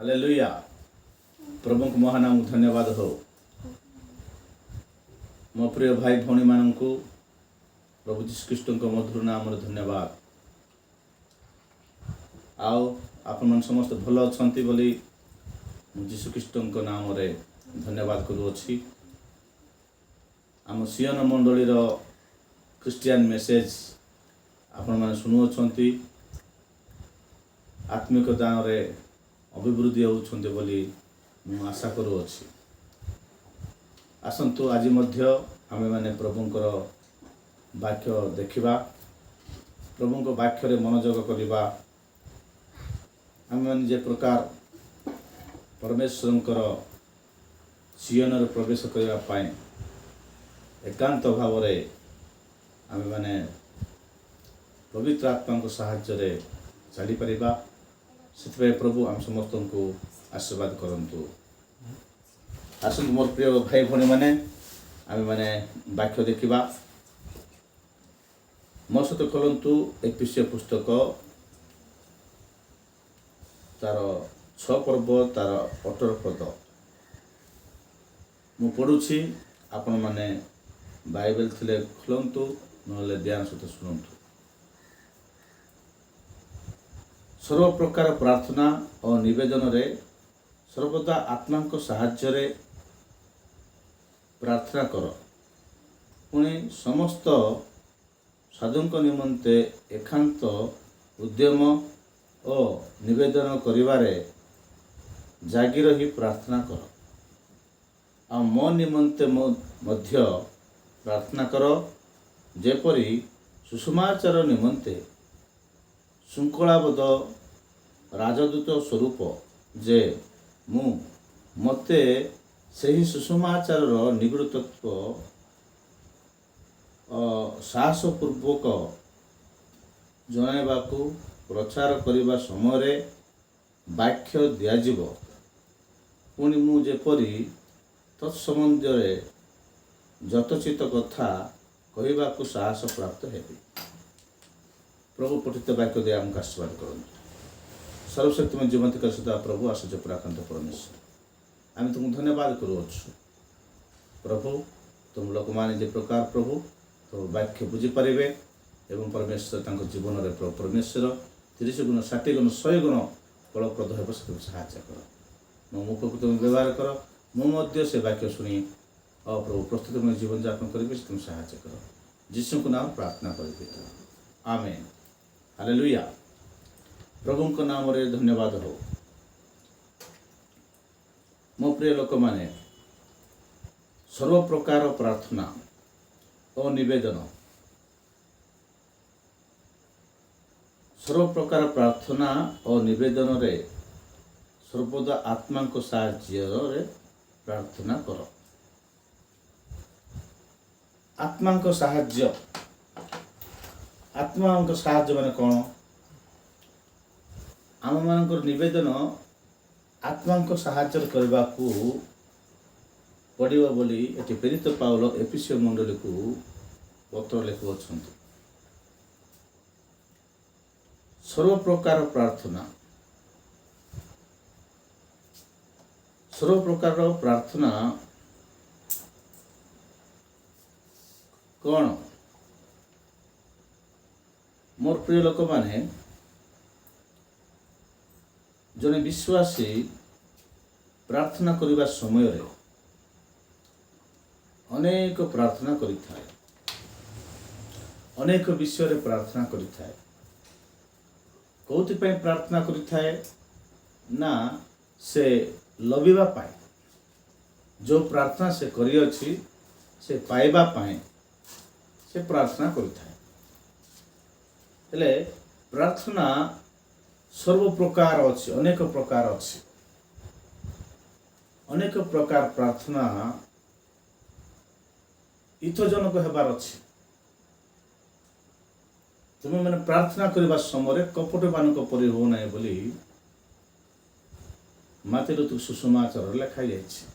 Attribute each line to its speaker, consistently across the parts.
Speaker 1: Hallelujah. प्रभु को महानाम धन्यवाद हो। मो प्रिय भाई भौणी मान को प्रभु जीशुख्रीष्ट मधुर नाम धन्यवाद। आओ आपण मन समस्त भल अछंती बोली जीशुख्रीष्ट नाम रे धन्यवाद करूँगी। आम सियन मंडली क्रिस्टियन मेसेज आपण मैंने शुणुअछंती, आत्मिक दान रे अभिवृद्धि होउछंती बोली मु आशा करूँगी। आसंतु आज मध्य आमे माने प्रभुंकर वाक्य देखिबा, प्रभुंक वाक्य रे मनोयोग करिबा। आमे माने जे प्रकार परमेश्वरंकर सियन रे प्रवेश करिबा पाए एकांत भाव रे आमे माने पवित्र आत्मा को साहाय्य रे चली परिबा। से प्रभु आम समस्त को आशीर्वाद करंतु। आसंतु मोर प्रिय भाई भौणी माने आमे माने वाक्य देखिबा। मो सहित खोलंतु एफिसियों पुस्तक तार 6 पर्व तार 18 पद मु पढ़ुछि। आपण माने बाइबल थिले खोलंतु नले ध्यान सहित शुणंतु। सर्व प्रकार प्रार्थना और निवेदन रे सर्वदा आत्मा को साहाय्य रे प्रार्थना कर, पुणी समस्त साधुंक निमंते एकांत उद्यम और निवेदन करिवारे जागी रही प्रार्थना कर। आ मो निमंते मध्य प्रार्थना कर, जेपरी सुसमाचार निमंते शृंखलाबद्ध राजदूत स्वरूप जे मते सही सुसमाचार निगृतत्व साहसपूर्वक जनाइबाकू प्रचार करिबा समय वाक्य दियाजिब। पुणी मु जेपरी तत्संबंधी यथोचित कथा कहबाकू साहस प्राप्त हेबी। प्रभु पठित वाक्य दे आमको आशीर्वाद करूँ। सर्वशक्ति में जीवंत कर सदा प्रभु आश्चर्य पराकांत परमेश्वर आम तुमको धन्यवाद करूँ। प्रभु तुम लोक मैंने जे प्रकार प्रभु तो वाक्य बुझीपारे एवं परमेश्वर तक जीवन में प्रभु परमेश्वर 30 गुण 60 गुण 100 गुण फलप्रद हो साहाय्य कर। मो मुख को तुम व्यवहार कर, मुझे से वाक्य शुणी और प्रभु प्रस्तुत में जीवन यापन करेंगे तुम साहाय्य कर। जीशु को नाम प्रार्थना करी आमेन। हालेलुया। प्रभु को नाम रे धन्यवाद हो। मो प्रिय लोक माने सर्व प्रकार प्रार्थना और निवेदन, सर्व प्रकार प्रार्थना और निवेदन रे सर्वदा आत्मा को साहाय्य रे प्रार्थना कर। आत्मा को साहाय्य, आत्मा को साहाय्य माने कौन? आम मान निवेदन आत्मा को साहाय्य करने को पड़ो बोली ये प्रेरित पाउल एफिसियों मंडली को पत्र लिखुअछंती। सर्व प्रकार प्रार्थना, सर्व प्रकार प्रार्थना कौन? मोर प्रिय लोक माने जने विश्वासी प्रार्थना करिबा समय रे अनेक प्रार्थना करिथाय, अनेक विषय रे प्रार्थना करिथाय। कोथि पय प्रार्थना करिथाय ना से लबिबा पाए, जो प्रार्थना से करि अछि से पाइबा पाए से प्रार्थना करिथाय। हेले प्रार्थना सर्व प्रकार अच्छी, अनेक प्रकार अच्छी, अनेक प्रकार प्रार्थना हितजनक हेबार अच्छी। तुम्हें मैंने प्रार्थना करने समय कपट मान परि हो ना बोली मातिर सुसमाचार लिखाई जाए।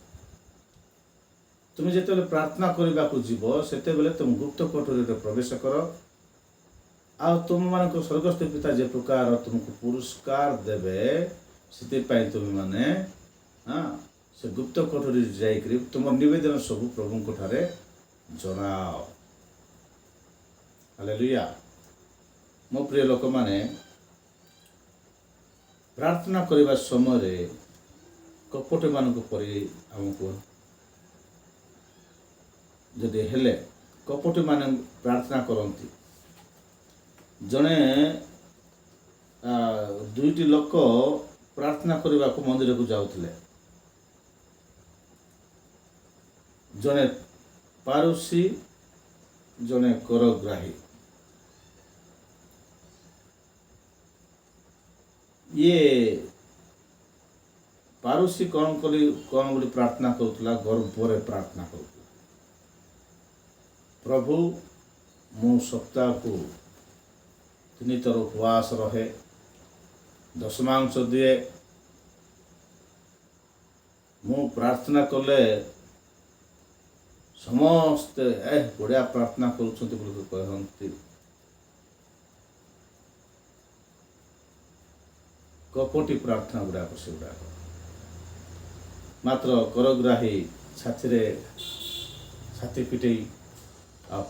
Speaker 1: तुम्हें जिते प्रार्थना करने को जीव सेते बेले तुम गुप्त कोठरी प्रवेश कर। आ तुम मान स्वर्गस्थ पिता जे प्रकार तुमको पुरस्कार देवे ସେଥିପାଇଁ ତୁମେମାନେ ସେ ଗୁପ୍ତ କୋଠରୀ ଯାଇକରି ତୁମ ନିବେଦନ ସବୁ ପ୍ରଭୁଙ୍କ ଠାରେ ଜଣାଅ। ହାଲେଲୁୟା। ମୋ ପ୍ରିୟ ଲୋକମାନେ, ପ୍ରାର୍ଥନା କରିବା ସମୟରେ କପଟୀମାନଙ୍କ ପରି ଆମକୁ ଯଦି ହେଲେ, କପଟୀମାନେ ପ୍ରାର୍ଥନା କରନ୍ତି। ଜଣେ ଦୁଇଟି ଲୋକ ପ୍ରାର୍ଥନା କରିବାକୁ ମନ୍ଦିରକୁ ଯାଉଥିଲେ। ଜଣେ ପାରୁଷୀ, ଜଣେ କରଗ୍ରାହୀ। ଇଏ ପାରୁଷୀ କ'ଣ ବୋଲି ପ୍ରାର୍ଥନା କରୁଥିଲା? ଗର୍ବରେ ପ୍ରାର୍ଥନା କରୁଥିଲା, ପ୍ରଭୁ ମୁଁ ସପ୍ତାହକୁ 3 ଥର ଉପବାସ ରହେ, ଦଶମାଂଶ ଦିଏ, ମୁଁ ପ୍ରାର୍ଥନା କଲେ ସମସ୍ତେ ବଢ଼ିଆ ପ୍ରାର୍ଥନା କରୁଛନ୍ତି ବୋଲି କହନ୍ତି। କପଟି ପ୍ରାର୍ଥନା ଗୁଡ଼ାକ ସେଗୁଡ଼ାକ। ମାତ୍ର କରଗ୍ରାହୀ ଛାତି ପିଟେଇ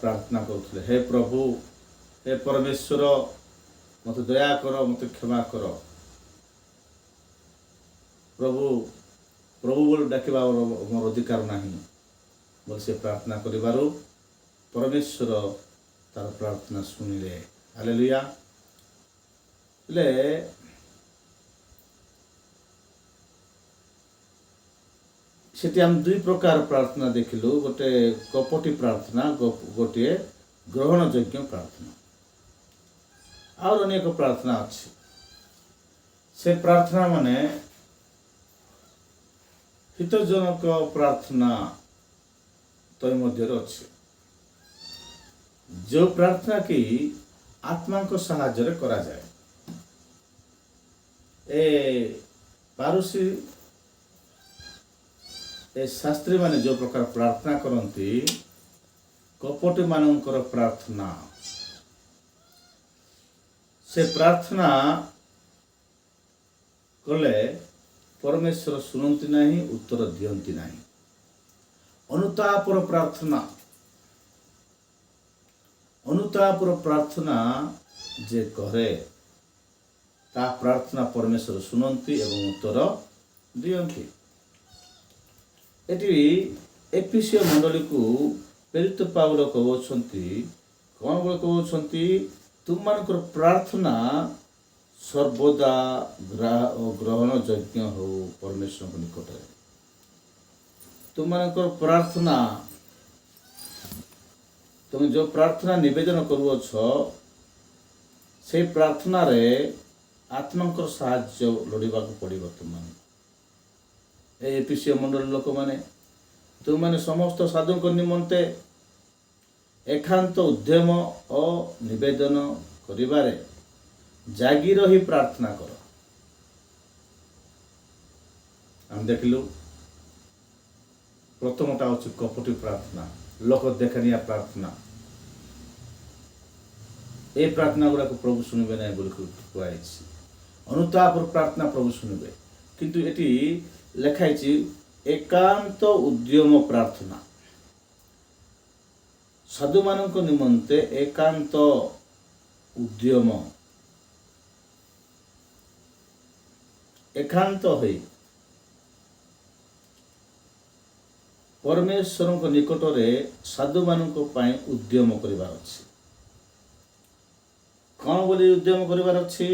Speaker 1: ପ୍ରାର୍ଥନା କରୁଥିଲେ, ହେ ପ୍ରଭୁ, ହେ ପରମେଶ୍ୱର, ମୋତେ ଦୟା କର, ମୋତେ କ୍ଷମା କର। ପ୍ରଭୁ ବୋଲି ଡାକିବା ମୋର ଅଧିକାର ନାହିଁ ବୋଲି ସେ ପ୍ରାର୍ଥନା କରିବାରୁ ପରମେଶ୍ୱର ତାର ପ୍ରାର୍ଥନା ଶୁଣିଲେ। ହାଲେଲୁୟା। ହେଲେ ସେଠି ଆମେ 2 ପ୍ରକାର ପ୍ରାର୍ଥନା ଦେଖିଲୁ। ଗୋଟେ କପଟି ପ୍ରାର୍ଥନା, ଗୋଟିଏ ଗ୍ରହଣଯୋଗ୍ୟ ପ୍ରାର୍ଥନା। ଆଉ ଅନେକ ପ୍ରାର୍ଥନା ଅଛି। ସେ ପ୍ରାର୍ଥନା ମାନେ ହିତଜନକ ପ୍ରାର୍ଥନା ତ ମଧ୍ୟରେ ଅଛି, ଯେଉଁ ପ୍ରାର୍ଥନା କି ଆତ୍ମାଙ୍କ ସାହାଯ୍ୟରେ କରାଯାଏ। ପାରୁଷୀ ଶାସ୍ତ୍ରୀ ମାନେ ଯେଉଁ ପ୍ରକାର ପ୍ରାର୍ଥନା କରନ୍ତି, କପଟି ମାନଙ୍କର ପ୍ରାର୍ଥନା, ସେ ପ୍ରାର୍ଥନା କଲେ ପରମେଶ୍ୱର ଶୁଣନ୍ତି ନାହିଁ, ଉତ୍ତର ଦିଅନ୍ତି ନାହିଁ। ଅନୁତାପର ପ୍ରାର୍ଥନା ଯେ କରେ, ତା ପ୍ରାର୍ଥନା ପରମେଶ୍ୱର ଶୁଣନ୍ତି ଏବଂ ଉତ୍ତର ଦିଅନ୍ତି। ଏଠି ଏଫେସୀୟ ମଣ୍ଡଳୀକୁ ପ୍ରେରିତ ପାଉଲ କହୁଛନ୍ତି, କ'ଣ ବୋଲି କହୁଛନ୍ତି? ତୁମମାନଙ୍କର ପ୍ରାର୍ଥନା ସର୍ବଦା ଗ୍ରହଣ ଯୋଗ୍ୟ ହଉ ପରମେଶ୍ୱରଙ୍କ ନିକଟରେ। ତୁମମାନଙ୍କର ପ୍ରାର୍ଥନା, ତୁମେ ଯେଉଁ ପ୍ରାର୍ଥନା ନିବେଦନ କରୁଅଛ, ସେଇ ପ୍ରାର୍ଥନାରେ ଆତ୍ମାଙ୍କର ସାହାଯ୍ୟ ଲୋଡ଼ିବାକୁ ପଡ଼ିବ। ତୁମମାନେ ଏଫେସୀୟ ମଣ୍ଡଳୀ ଲୋକମାନେ, ତୁମମାନେ ସମସ୍ତ ସାଧୁଙ୍କ ନିମନ୍ତେ ଏକାନ୍ତ ଉଦ୍ୟମ ଓ ନିବେଦନ କରିବାରେ ଜାଗି ରହି ପ୍ରାର୍ଥନା କର। ଆମେ ଦେଖିଲୁ ପ୍ରଥମଟା ହେଉଛି କପଟି ପ୍ରାର୍ଥନା, ଲୋକ ଦେଖାଣିଆ ପ୍ରାର୍ଥନା। এই ପ୍ରାର୍ଥନା ଗୁଡ଼ାକ ପ୍ରଭୁ ଶୁଣିବେ ନାହିଁ ବୋଲି କୁହାଯାଇଛି। ଅନୁତାପର ପ୍ରାର୍ଥନା ପ୍ରଭୁ ଶୁଣିବେ, କିନ୍ତୁ ଏଠି ଲେଖା ହେଇଛି ଏକାନ୍ତ ଉଦ୍ୟମ ପ୍ରାର୍ଥନା। ସାଧୁମାନଙ୍କ ନିମନ୍ତେ ଏକାନ୍ତ ଉଦ୍ୟମ, ଏକାନ୍ତ ହୋଇ ପରମେଶ୍ୱରଙ୍କ ନିକଟରେ ସାଧୁମାନଙ୍କ ପାଇଁ ଉଦ୍ୟମ କରିବାର ଅଛି। କ'ଣ ବୋଲି ଉଦ୍ୟମ କରିବାର ଅଛି?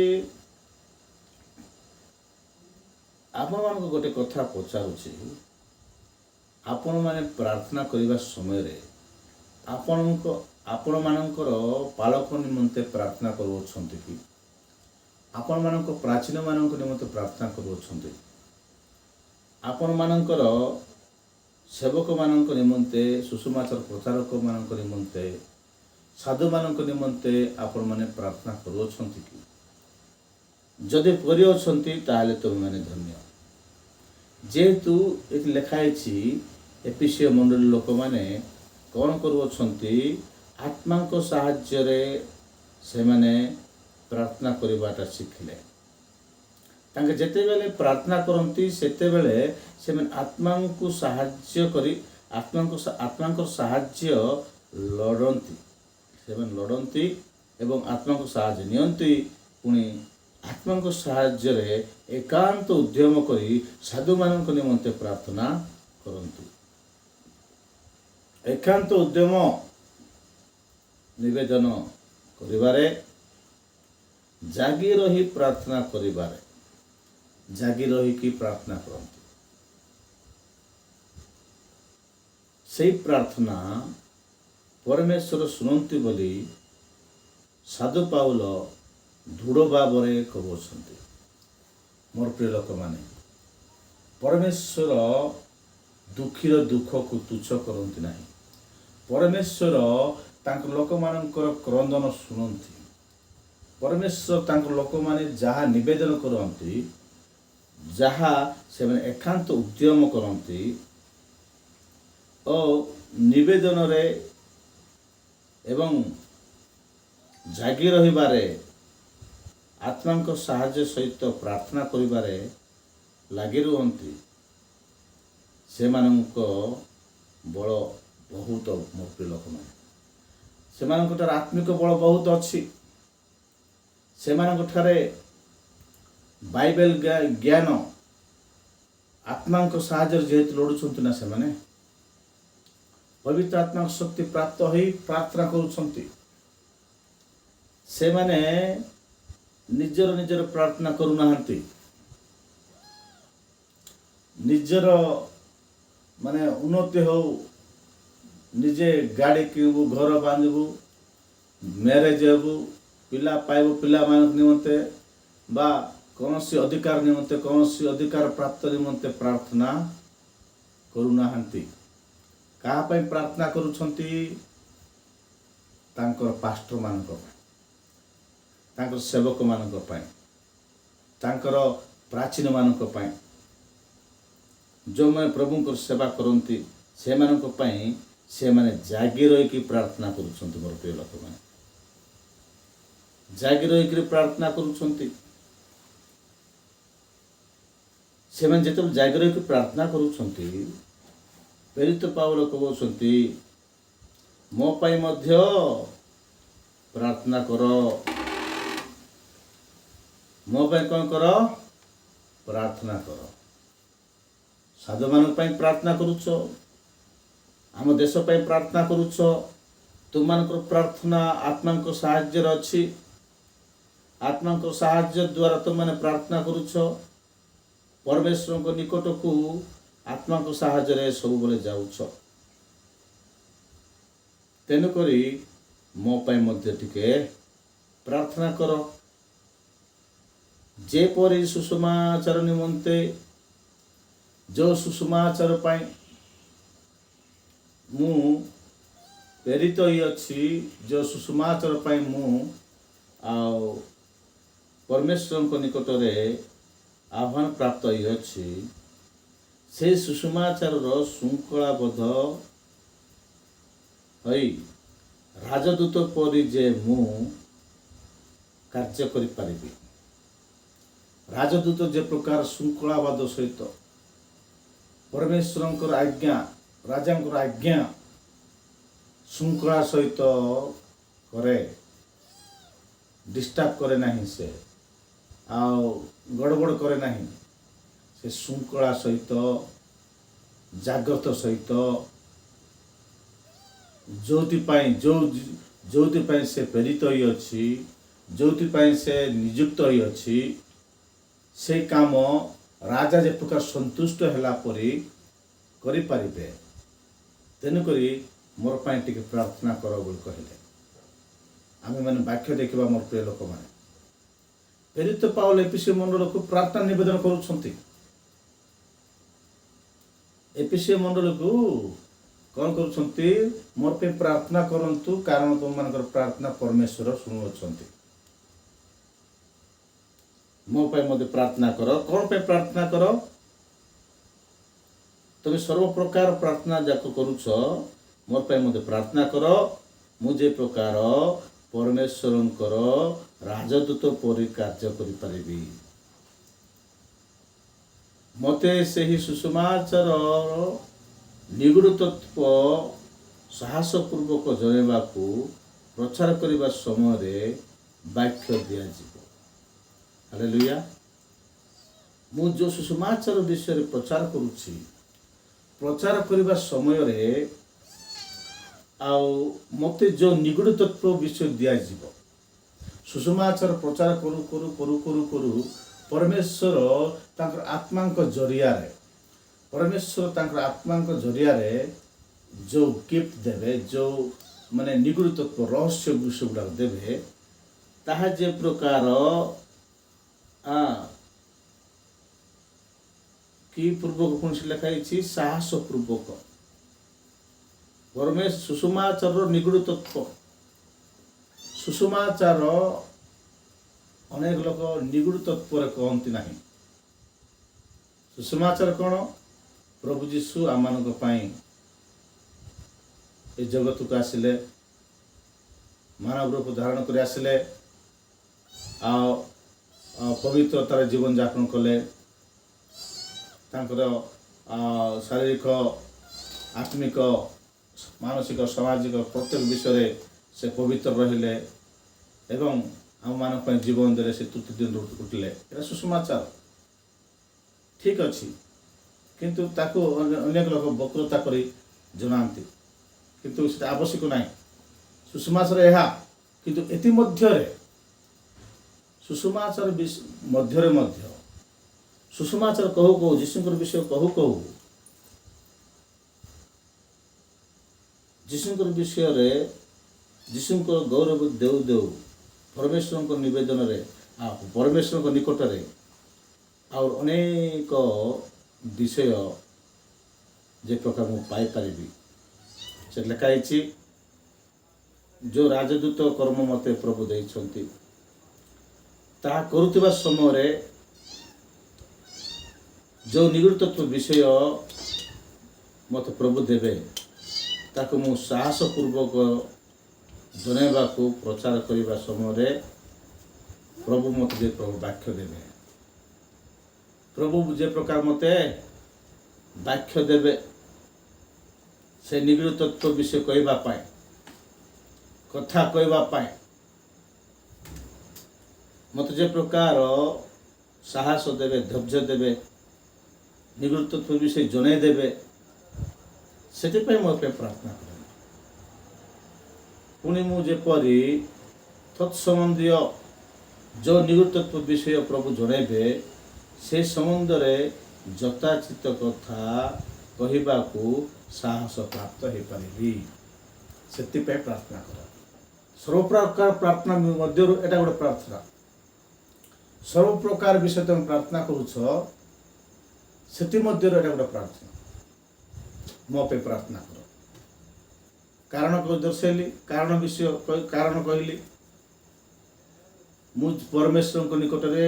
Speaker 1: ଆପଣମାନଙ୍କୁ ଗୋଟେ କଥା ପଚାରୁଛି, ଆପଣମାନେ ପ୍ରାର୍ଥନା କରିବା ସମୟରେ ଆପଣମାନଙ୍କର ପାଳକ ନିମନ୍ତେ ପ୍ରାର୍ଥନା କରୁଅଛନ୍ତି କି? ଆପଣମାନଙ୍କ ପ୍ରାଚୀନମାନଙ୍କ ନିମନ୍ତେ ପ୍ରାର୍ଥନା କରୁଅଛନ୍ତି? ଆପଣମାନଙ୍କର ସେବକମାନଙ୍କ ନିମନ୍ତେ, ସୁଷମାଚାର ପ୍ରଚାରକମାନଙ୍କ ନିମନ୍ତେ, ସାଧୁମାନଙ୍କ ନିମନ୍ତେ ଆପଣମାନେ ପ୍ରାର୍ଥନା କରୁଅଛନ୍ତି କି? ଯଦି କରିଅଛନ୍ତି ତାହେଲେ ତୁମେମାନେ ଧନ୍ୟ। ଯେହେତୁ ଏଠି ଲେଖା ହେଇଛି ଏଫେସୀୟ ମଣ୍ଡଳୀ ଲୋକମାନେ କ'ଣ କରୁଅଛନ୍ତି? ଆତ୍ମାଙ୍କ ସାହାଯ୍ୟରେ ସେମାନେ ପ୍ରାର୍ଥନା କରିବାଟା ଶିଖିଲେ। ତାଙ୍କେ ଯେତେବେଳେ ପ୍ରାର୍ଥନା କରନ୍ତି ସେତେବେଳେ ସେମାନେ ଆତ୍ମାଙ୍କୁ ସାହାଯ୍ୟ କରି ଆତ୍ମାଙ୍କର ସାହାଯ୍ୟ ଲୋଡ଼ନ୍ତି। ସେମାନେ ଲୋଡ଼ନ୍ତି ଏବଂ ଆତ୍ମାଙ୍କୁ ସାହାଯ୍ୟ ନିଅନ୍ତି। ପୁଣି ଆତ୍ମାଙ୍କ ସାହାଯ୍ୟରେ ଏକାନ୍ତ ଉଦ୍ୟମ କରି ସାଧୁମାନଙ୍କ ନିମନ୍ତେ ପ୍ରାର୍ଥନା କରନ୍ତି। ଏକାନ୍ତ ଉଦ୍ୟମ ନିବେଦନ କରିବାରେ, ଜାଗି ରହି ପ୍ରାର୍ଥନା କରିବାରେ, ଜାଗି ରହିକି ପ୍ରାର୍ଥନା କରନ୍ତି। ସେଇ ପ୍ରାର୍ଥନା ପରମେଶ୍ୱର ଶୁଣନ୍ତି ବୋଲି ସାଧୁ ପାଉଲ ଦୃଢ଼ ଭାବରେ କହୁଛନ୍ତି। ମୋର ପ୍ରିୟ ଲୋକମାନେ, ପରମେଶ୍ୱର ଦୁଃଖୀର ଦୁଃଖକୁ ତୁଚ୍ଛ କରନ୍ତି ନାହିଁ। ପରମେଶ୍ୱର ତାଙ୍କ ଲୋକମାନଙ୍କର କ୍ରନ୍ଦନ ଶୁଣନ୍ତି। ପରମେଶ୍ୱର ତାଙ୍କ ଲୋକମାନେ ଯାହା ନିବେଦନ କରନ୍ତି, ଯାହା ସେମାନେ ଏକାନ୍ତ ଉଦ୍ୟମ କରନ୍ତି ଓ ନିବେଦନରେ ଏବଂ ଜାଗି ରହିବାରେ, ଆତ୍ମାଙ୍କ ସାହାଯ୍ୟ ସହିତ ପ୍ରାର୍ଥନା କରିବାରେ ଲାଗି ରୁହନ୍ତି, ସେମାନଙ୍କ ବଳ ବହୁତ। ମୋ ପ୍ରିୟ ଲୋକମାନେ, ସେମାନଙ୍କଠାରେ ଆତ୍ମିକ ବଳ ବହୁତ ଅଛି। ସେମାନଙ୍କଠାରେ ବାଇବେଲ ଜ୍ଞାନ, ଆତ୍ମାଙ୍କ ସାହାଯ୍ୟରେ ଯେହେତୁ ଲୋଡ଼ୁଛନ୍ତି ନା, ସେମାନେ ପବିତ୍ର ଆତ୍ମାଙ୍କ ଶକ୍ତି ପ୍ରାପ୍ତ ହୋଇ ପ୍ରାର୍ଥନା କରୁଛନ୍ତି। ସେମାନେ ନିଜର ପ୍ରାର୍ଥନା କରୁନାହାନ୍ତି। ନିଜର ଉନ୍ନତି ହଉ, ନିଜେ ଗାଡ଼ି କିଣିବୁ, ଘର ବାନ୍ଧିବୁ, ମ୍ୟାରେଜ ହେବୁ, ପିଲା ପାଇବୁ, ପିଲାମାନଙ୍କ ନିମନ୍ତେ ବା କୌଣସି ଅଧିକାର ନିମନ୍ତେ, କୌଣସି ଅଧିକାର ପ୍ରାପ୍ତ ନିମନ୍ତେ ପ୍ରାର୍ଥନା କରୁନାହାନ୍ତି। କାହା ପାଇଁ ପ୍ରାର୍ଥନା କରୁଛନ୍ତି? ତାଙ୍କର ପାଷ୍ଟରମାନଙ୍କ ପାଇଁ, ତାଙ୍କର ସେବକମାନଙ୍କ ପାଇଁ, ତାଙ୍କର ପ୍ରାଚୀନମାନଙ୍କ ପାଇଁ, ଯେଉଁମାନେ ପ୍ରଭୁଙ୍କର ସେବା କରନ୍ତି ସେମାନଙ୍କ ପାଇଁ ସେମାନେ ଜାଗି ରହିକି ପ୍ରାର୍ଥନା କରୁଛନ୍ତି। ମୋର ପ୍ରିୟ ଲୋକମାନେ, ଜାଗି ରହିକି ପ୍ରାର୍ଥନା କରୁଛନ୍ତି। ସେମାନେ ଯେତେବେଳେ ଜାଗି ରହିକି ପ୍ରାର୍ଥନା କରୁଛନ୍ତି, ପ୍ରେରିତ ପାଉଲ କହୁଛନ୍ତି, ମୋ ପାଇଁ ମଧ୍ୟ ପ୍ରାର୍ଥନା କର। ମୋ ପାଇଁ କ'ଣ କର? ପ୍ରାର୍ଥନା କର। ସାଧୁମାନଙ୍କ ପାଇଁ ପ୍ରାର୍ଥନା କରୁଛ, ଆମ ଦେଶ ପାଇଁ ପ୍ରାର୍ଥନା କରୁଛ। ତୁମମାନଙ୍କର ପ୍ରାର୍ଥନା ଆତ୍ମାଙ୍କ ସାହାଯ୍ୟରେ ଅଛି। ଆତ୍ମାଙ୍କ ସାହାଯ୍ୟ ଦ୍ୱାରା ତୁମମାନେ ପ୍ରାର୍ଥନା କରୁଛ। ପରମେଶ୍ୱରଙ୍କ ନିକଟକୁ ଆତ୍ମାଙ୍କ ସାହାଯ୍ୟରେ ସବୁବେଳେ ଯାଉଛ। ତେଣୁକରି ମୋ ପାଇଁ ମଧ୍ୟ ଟିକେ ପ୍ରାର୍ଥନା କର। ଯେପରି ସୁସମାଚାର ନିମନ୍ତେ, ଯେଉଁ ସୁସମାଚାର ପାଇଁ ମୁଁ ପ୍ରେରିତ ହୋଇଅଛି, ଯେଉଁ ସୁସମାଚାର ପାଇଁ ମୁଁ ପରମେଶ୍ୱରଙ୍କ ନିକଟରେ ଆହ୍ୱାନ ପ୍ରାପ୍ତ ହୋଇଅଛି, ସେହି ସୁସମାଚାରର ଶୃଙ୍ଖଳାବଦ୍ଧ ହୋଇ ରାଜଦୂତ ପରି ଯେ ମୁଁ କାର୍ଯ୍ୟ କରିପାରିବି। ରାଜଦୂତ ଯେ ପ୍ରକାର ଶୃଙ୍ଖଳାବଦ୍ଧ ସହିତ ପରମେଶ୍ୱରଙ୍କର ଆଜ୍ଞା, ରାଜାଙ୍କର ଆଜ୍ଞା ଶୃଙ୍ଖଳା ସହିତ କରେ, ଡିଷ୍ଟର୍ବ କରେ ନାହିଁ, ସେ ଗଡ଼ବଡ଼ କରେ ନାହିଁ। ସେ ଶୃଙ୍ଖଳା ସହିତ, ଜାଗ୍ରତ ସହିତ, ଯୋଉଥିପାଇଁ ସେ ପ୍ରେରିତ ହୋଇଅଛି, ଯୋଉଥିପାଇଁ ସେ ନିଯୁକ୍ତ ହୋଇଅଛି, ସେଇ କାମ ରାଜା ଯେ ପ୍ରକାର ସନ୍ତୁଷ୍ଟ ହେଲା ପରି କରିପାରିବେ। ତେଣୁକରି ମୋର ପାଇଁ ଟିକେ ପ୍ରାର୍ଥନା କର ବୋଲି କହିଲେ। ଆମେମାନେ ବାକ୍ୟ ଦେଖିବା। ମୋର ପ୍ରିୟ ଲୋକମାନେ, ପ୍ରେରିତ ପାଉଲ ଏଫେସୀୟ ମଣ୍ଡଳକୁ ପ୍ରାର୍ଥନା ନିବେଦନ କରୁଛନ୍ତି। ଏଫେସୀୟ ମଣ୍ଡଳକୁ କ'ଣ କରୁଛନ୍ତି? ମୋର ପାଇଁ ପ୍ରାର୍ଥନା କରନ୍ତୁ, କାରଣ ତୁମମାନଙ୍କର ପ୍ରାର୍ଥନା ପରମେଶ୍ୱର ଶୁଣୁଅଛନ୍ତି। ମୋ ପାଇଁ ମଧ୍ୟ ପ୍ରାର୍ଥନା କର। କ'ଣ ପାଇଁ ପ୍ରାର୍ଥନା କର? ତୁମେ ସର୍ବପ୍ରକାର ପ୍ରାର୍ଥନା ଯାକ କରୁଛ, ମୋର ପାଇଁ ମଧ୍ୟ ପ୍ରାର୍ଥନା କର। ମୁଁ ଯେ ପ୍ରକାର ପରମେଶ୍ୱରଙ୍କର ରାଜଦୂତ ପରି କାର୍ଯ୍ୟ କରିପାରିବି। ମୋତେ ସେହି ସୁସମାଚାର ନିଗୁଡ଼ ତତ୍ତ୍ୱ ସାହସପୂର୍ବକ ଜଣାଇବାକୁ ପ୍ରଚାର କରିବା ସମୟରେ ବାକ୍ୟ ଦିଆଯିବ। ହାଲେଲୁୟା। ମୁଁ ଯେଉଁ ସୁସମାଚାର ବିଷୟରେ ପ୍ରଚାର କରୁଛି, ପ୍ରଚାର କରିବା ସମୟରେ ଆଉ ମୋତେ ଯେଉଁ ନିଗୁଡ଼ ତତ୍ତ୍ୱ ବିଷୟ ଦିଆଯିବ, ସୁସମାଚାର ପ୍ରଚାର କରୁ କରୁ କରୁ କରୁ କରୁ ପରମେଶ୍ୱର ତାଙ୍କର ଆତ୍ମାଙ୍କ ଜରିଆରେ ଯେଉଁ ଗିଫ୍ଟ ଦେବେ, ଯେଉଁ ମାନେ ନିଗୁଡ଼ ତତ୍ତ୍ୱ ରହସ୍ୟ ବିଷୟ ଗୁଡ଼ାକ ଦେବେ, ତାହା ଯେ ପ୍ରକାର କି ପୂର୍ବକ କୌଣସି ଲେଖା ହେଇଛି, ସାହସ ପୂର୍ବକ। ସୁସମାଚାରର ନିଗୁଡ଼ ତତ୍ତ୍ୱ। ସୁସମାଚାର ଅନେକ ଲୋକ ନିଗୁଡ଼ ତତ୍ତ୍ୱରେ କହନ୍ତି ନାହିଁ। ସୁସମାଚାର କ'ଣ? ପ୍ରଭୁ ଯୀଶୁ ଆମମାନଙ୍କ ପାଇଁ ଏ ଜଗତକୁ ଆସିଲେ, ମାନବ ରୂପ ଧାରଣ କରି ଆସିଲେ, ଆଉ ପବିତ୍ରତାର ଜୀବନଯାପନ କଲେ। ତାଙ୍କର ଶାରୀରିକ, ଆତ୍ମିକ, ମାନସିକ, ସାମାଜିକ ପ୍ରତ୍ୟେକ ବିଷୟରେ ସେ ପବିତ୍ର ରହିଲେ ଏବଂ ଆମମାନଙ୍କ ପାଇଁ ଜୀବନ ଦେଲେ। ସେ ତୃତୀୟ ଦିନ ଉଠିଲେ। ଏଇଟା ସୁସମାଚାର, ଠିକ୍ ଅଛି। କିନ୍ତୁ ତାକୁ ଅନେକ ଲୋକ ବକ୍ରତା କରି ଜଣାନ୍ତି, କିନ୍ତୁ ସେଟା ଆବଶ୍ୟକ ନାହିଁ। ସୁସମାଚାର ଏହା। କିନ୍ତୁ ଏଥିମଧ୍ୟରେ ସୁସମାଚାର ମଧ୍ୟରେ ମଧ୍ୟ ସୁସମାଚାର କହୁ କହୁ, ଯୀଶୁଙ୍କର ବିଷୟ କହୁ କହୁ, ଯୀଶୁଙ୍କର ବିଷୟରେ, ଯୀଶୁଙ୍କର ଗୌରବ ଦେଉ ଦେଉ ପରମେଶ୍ୱରଙ୍କ ନିବେଦନରେ, ପରମେଶ୍ୱରଙ୍କ ନିକଟରେ ଆଉ ଅନେକ ବିଷୟ ଯେ ପ୍ରକାର ମୁଁ ପାଇପାରିବି, ସେ ଲେଖା ହେଇଛି। ଯେଉଁ ରାଜଦୂତ କର୍ମ ମୋତେ ପ୍ରଭୁ ଦେଇଛନ୍ତି, ତାହା କରୁଥିବା ସମୟରେ ଯେଉଁ ନିଗୁଡ଼ ତତ୍ତ୍ୱ ବିଷୟ ମୋତେ ପ୍ରଭୁ ଦେବେ, ତାକୁ ମୁଁ ସାହସପୂର୍ବକ ଜଣାଇବାକୁ ପ୍ରଚାର କରିବା ସମୟରେ ପ୍ରଭୁ ମୋତେ ଯେ ପ୍ରଭୁ ବାକ୍ୟ ଦେବେ, ପ୍ରଭୁ ଯେ ପ୍ରକାର ମୋତେ ବାକ୍ୟ ଦେବେ, ସେ ନିଗୁଡ଼ ତତ୍ତ୍ୱ ବିଷୟ କହିବା ପାଇଁ, କଥା କହିବା ପାଇଁ ମୋତେ ଯେ ପ୍ରକାର ସାହସ ଦେବେ, ଧୈର୍ଯ୍ୟ ଦେବେ, ନିଗୁଡ଼ ତତ୍ତ୍ୱ ବିଷୟ ଜଣାଇ ଦେବେ, ସେଥିପାଇଁ ମୋ ପାଇଁ ପ୍ରାର୍ଥନା କରନ୍ତୁ। ପୁଣି ମୁଁ ଯେପରି ତତ୍ସମ୍ବନ୍ଧୀୟ ଯେଉଁ ନିଗୁଡ଼ ତତ୍ତ୍ୱ ବିଷୟ ପ୍ରଭୁ ଜଣାଇବେ, ସେ ସମ୍ବନ୍ଧରେ ଯଥାଚିତ କଥା କହିବାକୁ ସାହସ ପ୍ରାପ୍ତ ହେଇପାରିବି। ସେଥିପାଇଁ ପ୍ରାର୍ଥନା କର। ସର୍ବପ୍ରକାର ପ୍ରାର୍ଥନା ମଧ୍ୟରୁ ଏଇଟା ଗୋଟେ ପ୍ରାର୍ଥନା। ସର୍ବପ୍ରକାର ବିଷୟ ତୁମେ ପ୍ରାର୍ଥନା କରୁଛ, ସେଥିମଧ୍ୟରୁ ଏଇଟା ଗୋଟେ ପ୍ରାର୍ଥନା। ମୋ ପାଇଁ ପ୍ରାର୍ଥନା କର। କାରଣ ଦର୍ଶାଇଲି, କାରଣ କହିଲି। ମୁଁ ପରମେଶ୍ୱରଙ୍କ ନିକଟରେ,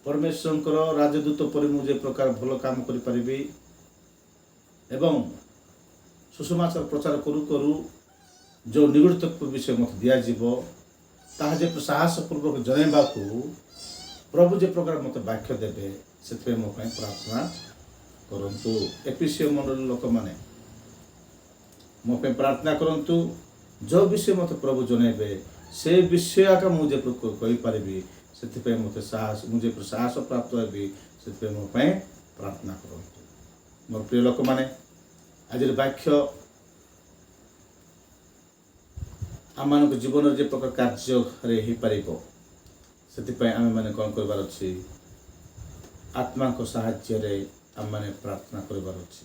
Speaker 1: ପରମେଶ୍ୱରଙ୍କର ରାଜଦୂତ ପରି ମୁଁ ଯେ ପ୍ରକାର ଭଲ କାମ କରିପାରିବି ଏବଂ ସୁସମାଚାର ପ୍ରଚାର କରୁ କରୁ ଯେଉଁ ନିଗୁଡ଼ ତତ୍ତ୍ୱ ବିଷୟ ମୋତେ ଦିଆଯିବ, ତାହା ଯେ ସାହସପୂର୍ବକ ଜଣାଇବାକୁ ପ୍ରଭୁ ଯେ ପ୍ରକାର ମୋତେ ବାକ୍ୟ ଦେବେ, ସେଥିପାଇଁ ମୋ ପାଇଁ ପ୍ରାର୍ଥନା କରନ୍ତୁ। ଏପିସିଓ ମଣ୍ଡଳୀ ଲୋକମାନେ ମୋ ପାଇଁ ପ୍ରାର୍ଥନା କରନ୍ତୁ। ଯେଉଁ ବିଷୟ ମୋତେ ପ୍ରଭୁ ଜଣାଇବେ, ସେ ବିଷୟ ଆକା ମୁଁ ଯେ କହିପାରିବି, ସେଥିପାଇଁ ମୋତେ ମୁଁ ଯେ ସାହସ ପ୍ରାପ୍ତ ହେବି, ସେଥିପାଇଁ ମୋ ପାଇଁ ପ୍ରାର୍ଥନା କରନ୍ତୁ। ମୋର ପ୍ରିୟ ଲୋକମାନେ, ଆଜିର ବାକ୍ୟ ଆମମାନଙ୍କ ଜୀବନରେ ଯେ ପ୍ରକାର କାର୍ଯ୍ୟରେ ହେଇପାରିବ, ସେଥିପାଇଁ ଆମେମାନେ କ'ଣ କରିବାର ଅଛି? ଆତ୍ମାଙ୍କ ସାହାଯ୍ୟରେ ଆମେମାନେ ପ୍ରାର୍ଥନା କରିବାର ଅଛି।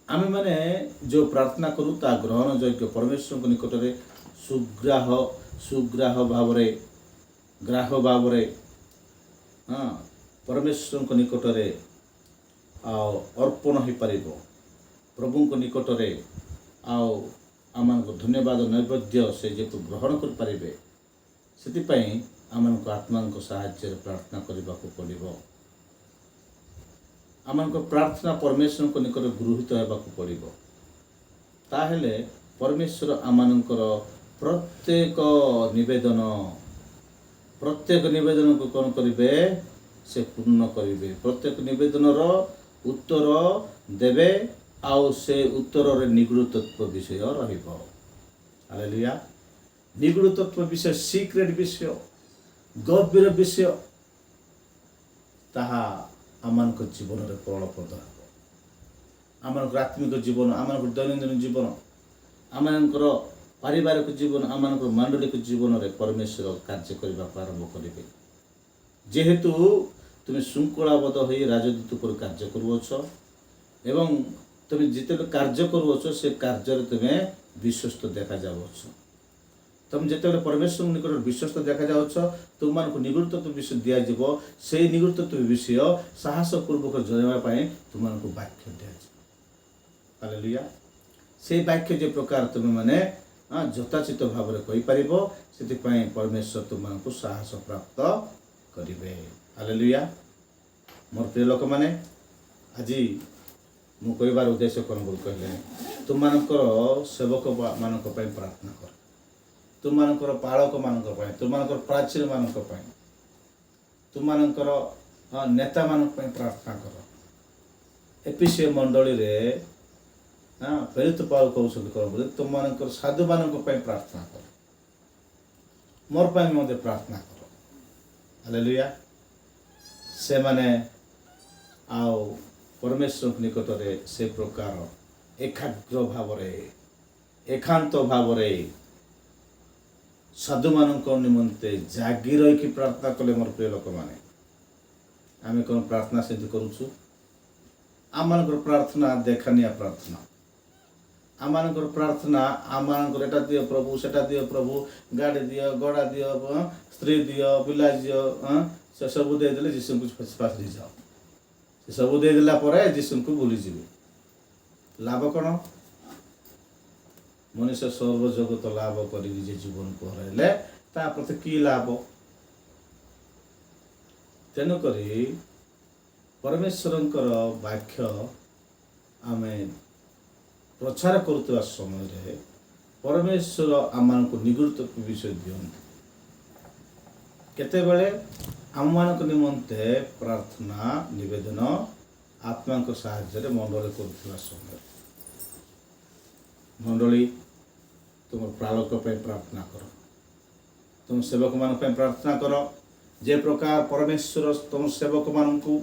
Speaker 1: ଆମେମାନେ ଯେଉଁ ପ୍ରାର୍ଥନା କରୁ, ତାହା ଗ୍ରହଣଯୋଗ୍ୟ, ପରମେଶ୍ୱରଙ୍କ ନିକଟରେ ସୁଗ୍ରାହ ଭାବରେ ପରମେଶ୍ୱରଙ୍କ ନିକଟରେ ଆଉ ଅର୍ପଣ ହେଇପାରିବ। ପ୍ରଭୁଙ୍କ ନିକଟରେ ଆଉ ଆମମାନଙ୍କୁ ଧନ୍ୟବାଦ ନୈବେଦ୍ୟ ସେ ଯେହେତୁ ଗ୍ରହଣ କରିପାରିବେ, ସେଥିପାଇଁ ଆମମାନଙ୍କୁ ଆତ୍ମାଙ୍କ ସାହାଯ୍ୟରେ ପ୍ରାର୍ଥନା କରିବାକୁ ପଡ଼ିବ। ଆମମାନଙ୍କ ପ୍ରାର୍ଥନା ପରମେଶ୍ୱରଙ୍କ ନିକଟରେ ଗୃହୀତ ହେବାକୁ ପଡ଼ିବ। ତାହେଲେ ପରମେଶ୍ୱର ଆମମାନଙ୍କର ପ୍ରତ୍ୟେକ ନିବେଦନକୁ କ'ଣ କରିବେ? ସେ ପୂର୍ଣ୍ଣ କରିବେ। ପ୍ରତ୍ୟେକ ନିବେଦନର ଉତ୍ତର ଦେବେ ଆଉ ସେ ଉତ୍ତରରେ ନିଗୁଡ଼ ତତ୍ତ୍ୱ ବିଷୟ ରହିବ। ହାଲେଲୁୟା। ନିଗୁଡ଼ ତତ୍ତ୍ୱ ବିଷୟ, ସିକ୍ରେଟ ବିଷୟ, ଗଭୀର ବିଷୟ, ତାହା ଆମମାନଙ୍କ ଜୀବନରେ ଫଳପ୍ରଦ ହେବ। ଆମମାନଙ୍କର ଆତ୍ମିକ ଜୀବନ, ଆମମାନଙ୍କର ଦୈନନ୍ଦିନ ଜୀବନ, ଆମମାନଙ୍କର ପାରିବାରିକ ଜୀବନ, ଆମମାନଙ୍କର ମାଣ୍ଡଳିକ ଜୀବନରେ ପରମେଶ୍ୱର କାର୍ଯ୍ୟ କରିବାକୁ ଆରମ୍ଭ କରିବେ। ଯେହେତୁ ତୁମେ ଶୃଙ୍ଖଳାବଦ୍ଧ ହୋଇ ରାଜଦୂତ ଉପରେ କାର୍ଯ୍ୟ କରୁଅଛ ଏବଂ ତୁମେ ଯେତେବେଳେ କାର୍ଯ୍ୟ କରୁଅଛ ସେ କାର୍ଯ୍ୟରେ ତୁମେ ବିଶ୍ୱସ୍ତ ଦେଖାଯାଉଅଛ। ତୁମେ ଯେତେବେଳେ ପରମେଶ୍ୱର ନିକଟରେ ବିଶ୍ୱସ୍ତ ଦେଖାଯାଉଛ, ତୁମମାନଙ୍କୁ ନିଗୁଡ଼ ତତ୍ତ୍ୱ ବିଷୟ ଦିଆଯିବ। ସେହି ନିଗୁଡ଼ ତତ୍ତ୍ୱ ବିଷୟ ସାହସପୂର୍ବକ ଜଣାଇବା ପାଇଁ ତୁମମାନଙ୍କୁ ବାକ୍ୟ ଦିଆଯିବ। ହାଲେଲୁୟା। ସେଇ ବାକ୍ୟ ଯେ ପ୍ରକାର ତୁମେମାନେ ଯଥାଚିତ ଭାବରେ କହିପାରିବ, ସେଥିପାଇଁ ପରମେଶ୍ୱର ତୁମମାନଙ୍କୁ ସାହସ ପ୍ରାପ୍ତ କରିବେ। ହାଲେଲୁୟା। ମୋର ପ୍ରିୟ ଲୋକମାନେ, ଆଜି ମୁଁ କହିବାର ଉଦ୍ଦେଶ୍ୟ କ'ଣ ବୋଲି କହିଲେ, ତୁମମାନଙ୍କର ସେବକମାନଙ୍କ ପାଇଁ ପ୍ରାର୍ଥନା କର, ତୁମମାନଙ୍କର ପାଳକମାନଙ୍କ ପାଇଁ, ତୁମମାନଙ୍କର ପ୍ରାଚୀନମାନଙ୍କ ପାଇଁ, ତୁମମାନଙ୍କର ନେତାମାନଙ୍କ ପାଇଁ ପ୍ରାର୍ଥନା କର। ଏପିସି ମଣ୍ଡଳୀରେ ପ୍ରେରିତ ପାଉଲ କହୁଛନ୍ତି କର ବୋଲି ତୁମମାନଙ୍କର ସାଧୁମାନଙ୍କ ପାଇଁ ପ୍ରାର୍ଥନା କର, ମୋର ପାଇଁ ମଧ୍ୟ ପ୍ରାର୍ଥନା କର। ହାଲେଲୁୟା। ସେମାନେ ଆଉ ପରମେଶ୍ୱରଙ୍କ ନିକଟରେ ସେ ପ୍ରକାର ଏକାଗ୍ର ଭାବରେ, ଏକାନ୍ତ ଭାବରେ ସାଧୁମାନଙ୍କ ନିମନ୍ତେ ଜାଗି ରହିକି ପ୍ରାର୍ଥନା କଲେ, ମୋର ପ୍ରିୟ ଲୋକମାନେ, ଆମେ କ'ଣ ପ୍ରାର୍ଥନା ସେମିତି କରୁଛୁ? ଆମମାନଙ୍କର ପ୍ରାର୍ଥନା ଦେଖାନିଆ ପ୍ରାର୍ଥନା। ଆମମାନଙ୍କର ପ୍ରାର୍ଥନା ଆମମାନଙ୍କର ଏଟା ଦିଅ ପ୍ରଭୁ, ସେଟା ଦିଅ ପ୍ରଭୁ, ଗାଡ଼ି ଦିଅ, ଗଡ଼ା ଦିଅ, ସ୍ତ୍ରୀ ଦିଅ, ପିଲା ଦିଅ, ସେ ସବୁ ଦେଇଦେଲେ ଯୀଶୁଙ୍କୁ ପାଖରେ ଯାଅ। ସେ ସବୁ ଦେଇଦେଲା ପରେ ଯୀଶୁଙ୍କୁ ଭୁଲିଯିବେ। ଲାଭ କ'ଣ? ମଣିଷ ସର୍ବଜଗତ ଲାଭ କରି ନିଜ ଜୀବନକୁ ହରାଇଲେ ତା ପ୍ରତି କି ଲାଭ? ତେଣୁକରି ପରମେଶ୍ୱରଙ୍କର ବାକ୍ୟ ଆମେ ପ୍ରଚାର କରୁଥିବା ସମୟରେ ପରମେଶ୍ୱର ଆମମାନଙ୍କୁ ନିଗୁଡ଼ ତତ୍ତ୍ୱ ବିଷୟ ଦିଅନ୍ତି। କେତେବେଳେ? ଆମମାନଙ୍କ ନିମନ୍ତେ ପ୍ରାର୍ଥନା ନିବେଦନ ଆତ୍ମାଙ୍କ ସାହାଯ୍ୟରେ ମଣ୍ଡଳୀ କରୁଥିବା ସମୟରେ। ମଣ୍ଡଳୀ, ତୁମ ପାଳକ ପାଇଁ ପ୍ରାର୍ଥନା କର, ତୁମ ସେବକମାନଙ୍କ ପାଇଁ ପ୍ରାର୍ଥନା କର। ଯେ ପ୍ରକାର ପରମେଶ୍ୱର ତୁମ ସେବକମାନଙ୍କୁ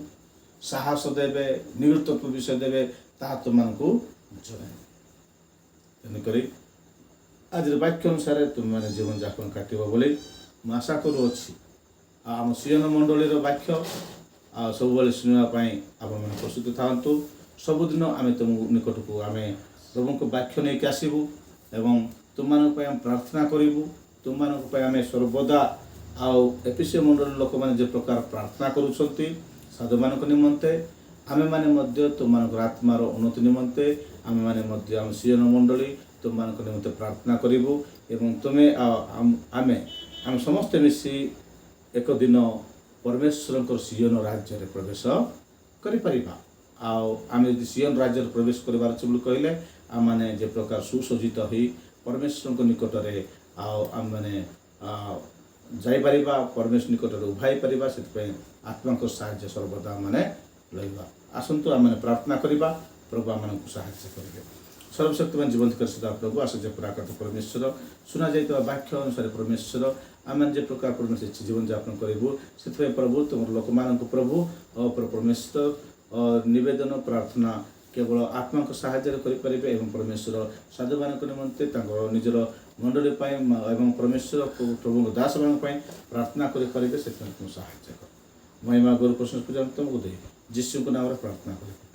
Speaker 1: ସାହସ ଦେବେ, ନିଗୁଡ଼ ତତ୍ତ୍ୱ ବିଷୟ ଦେବେ, ତାହା ତୁମମାନଙ୍କୁ ଜଣାଇବେ। ତେଣୁକରି ଆଜିର ବାକ୍ୟ ଅନୁସାରେ ତୁମେମାନେ ଜୀବନଯାପନ କାଟିବ ବୋଲି ମୁଁ ଆଶା କରୁଅଛି। ଆଉ ଆମ ସିୟନ ମଣ୍ଡଳୀର ବାକ୍ୟ ଆଉ ସବୁବେଳେ ଶୁଣିବା ପାଇଁ ଆପଣମାନେ ପ୍ରସ୍ତୁତ ଥାଆନ୍ତୁ। ସବୁଦିନ ଆମେ ତୁମ ନିକଟକୁ ଆମେ ପ୍ରଭୁଙ୍କ ବାକ୍ୟ ନେଇକି ଆସିବୁ ଏବଂ ତୁମମାନଙ୍କ ପାଇଁ ଆମେ ପ୍ରାର୍ଥନା କରିବୁ। ତୁମମାନଙ୍କ ପାଇଁ ଆମେ ସର୍ବଦା ଆଉ ଏପିସି ମଣ୍ଡଳୀର ଲୋକମାନେ ଯେ ପ୍ରକାର ପ୍ରାର୍ଥନା କରୁଛନ୍ତି ସାଧୁମାନଙ୍କ ନିମନ୍ତେ, ଆମେମାନେ ମଧ୍ୟ ତୁମମାନଙ୍କର ଆତ୍ମାର ଉନ୍ନତି ନିମନ୍ତେ ଆମେମାନେ ମଧ୍ୟ ଆମ ସିୟନ ମଣ୍ଡଳୀ ତୁମମାନଙ୍କ ନିମନ୍ତେ ପ୍ରାର୍ଥନା କରିବୁ ଏବଂ ତୁମେ ଆଉ ଆମେ ସମସ୍ତେ ମିଶି ଏକ ଦିନ ପରମେଶ୍ୱରଙ୍କର ସିୟନ ରାଜ୍ୟରେ ପ୍ରବେଶ କରିପାରିବା। ଆଉ ଆମେ ଯଦି ସିୟନ ରାଜ୍ୟରେ ପ୍ରବେଶ କରିବାର ଅଛି ବୋଲି କହିଲେ, ଆମମାନେ ଯେ ପ୍ରକାର ସୁସଜ୍ଜିତ ହୋଇ ପରମେଶ୍ୱରଙ୍କ ନିକଟରେ ଆଉ ଆମେମାନେ ଯାଇପାରିବା, ପରମେଶ୍ୱର ନିକଟରେ ଉଭାଇ ପାରିବା। ସେଥିପାଇଁ ଆତ୍ମାଙ୍କ ସାହାଯ୍ୟ ସର୍ବଦା ଆମମାନେ ରହିବା। ଆସନ୍ତୁ ଆମମାନେ ପ୍ରାର୍ଥନା କରିବା, ପ୍ରଭୁ ଆମମାନଙ୍କୁ ସାହାଯ୍ୟ କରିବେ। ସର୍ବଶକ୍ତିମାନ ଜୀବନ୍ତକାର ସଦା ପ୍ରଭୁ, ଆଶ୍ଚର୍ଯ୍ୟ ପରାକ୍ରମ ପରମେଶ୍ୱର, ଶୁଣାଯାଇଥିବା ବାକ୍ୟ ଅନୁସାରେ ପରମେଶ୍ୱର ଆମେ ଯେ ପ୍ରକାର ପରମେଶ୍ୱର ଜୀବନଯାପନ କରିବୁ, ସେଥିପାଇଁ ପ୍ରଭୁ ତୁମର ଲୋକମାନଙ୍କୁ ପ୍ରଭୁ ପରମେଶ୍ୱର ନିବେଦନ ପ୍ରାର୍ଥନା କେବଳ ଆତ୍ମାଙ୍କ ସାହାଯ୍ୟରେ କରିପାରିବେ ଏବଂ ପରମେଶ୍ୱର ସାଧୁମାନଙ୍କ ନିମନ୍ତେ ତାଙ୍କର ନିଜର ମଣ୍ଡଳୀ ପାଇଁ ଏବଂ ପରମେଶ୍ୱର ପ୍ରଭୁଙ୍କ ଦାସମାନଙ୍କ ପାଇଁ ପ୍ରାର୍ଥନା କରିପାରିବେ। ସେଥିପାଇଁ ତୁମ ସାହାଯ୍ୟ କର। ମହିମା ଗୌରବ ପ୍ରଶଂସା ପୂଜା ତୁମକୁ ଦେଇ ଯୀଶୁଙ୍କ ନାମରେ ପ୍ରାର୍ଥନା କରିବି।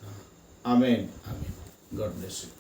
Speaker 1: ଆମେନ୍। ଆମେନ୍। ଗଡ୍ ବ୍ଲେସ୍ ୟୁ।